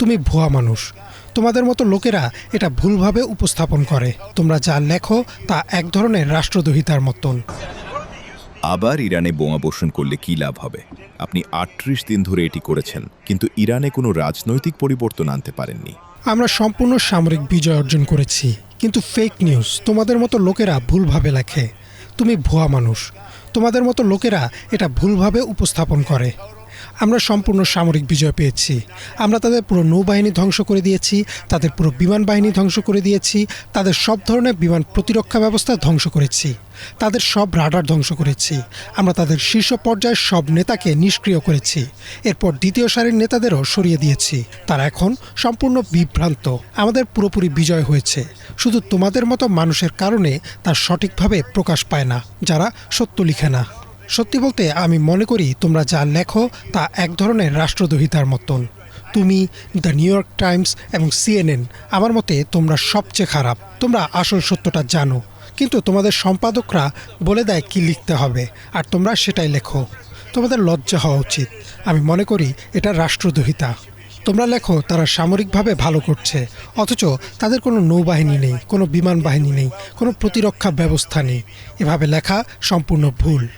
তুমি ভুয়া মানুষ। তোমাদের মতো লোকেরা এটা ভুলভাবে উপস্থাপন করে। তোমরা যা লেখো তা এক ধরনের রাষ্ট্রদ্রোহিতার মতন। আবার ইরানে বোমা বর্ষণ করলে কি লাভ হবে? আপনি ৩৮ দিন ধরে এটি করেছেন, কিন্তু ইরানে কোনো রাজনৈতিক পরিবর্তন আনতে পারেননি। আমরা সম্পূর্ণ সামরিক বিজয় অর্জন করেছি, কিন্তু ফেক নিউজ তোমাদের মতো লোকেরা ভুলভাবে লেখে। তুমি ভুয়া মানুষ। তোমাদের মতো লোকেরা এটা ভুলভাবে উপস্থাপন করে। আমরা সম্পূর্ণ সামরিক বিজয় পেয়েছি। আমরা তাদের পুরো নৌবাহিনী ধ্বংস করে দিয়েছি, তাদের পুরো বিমান বাহিনী ধ্বংস করে দিয়েছি, তাদের সব ধরনের বিমান প্রতিরক্ষা ব্যবস্থা ধ্বংস করেছি, তাদের সব রাডার ধ্বংস করেছি। আমরা তাদের শীর্ষ পর্যায়ের সব নেতাকে নিষ্ক্রিয় করেছি। এরপর দ্বিতীয় সারির নেতাদেরও সরিয়ে দিয়েছি। তারা এখন সম্পূর্ণ বিভ্রান্ত। আমাদের পুরোপুরি বিজয় হয়েছে। শুধু তোমাদের মতো মানুষের কারণে তা সঠিকভাবে প্রকাশ পায় না, যারা সত্য লিখে না। সত্যি বলতে আমি মনে করি তোমরা যা লেখো তা এক ধরনের রাষ্ট্রদ্রোহিতার মতন। তুমি, দ্য নিউ ইয়র্ক টাইমস এবং CNN, আমার মতে তোমরা সবচেয়ে খারাপ। তোমরা আসল সত্যটা জানো, কিন্তু তোমাদের সম্পাদকরা বলে দেয় কি লিখতে হবে, আর তোমরা সেটাই লেখো। তোমাদের লজ্জা হওয়া উচিত। আমি মনে করি এটা রাষ্ট্রদ্রোহিতা। তোমরা লেখো তারা সামরিকভাবে ভালো করছে, অথচ তাদের কোনো নৌবাহিনী নেই, কোনো বিমান বাহিনী নেই, কোনো প্রতিরক্ষা ব্যবস্থা নেই। এভাবে লেখা সম্পূর্ণ ভুল।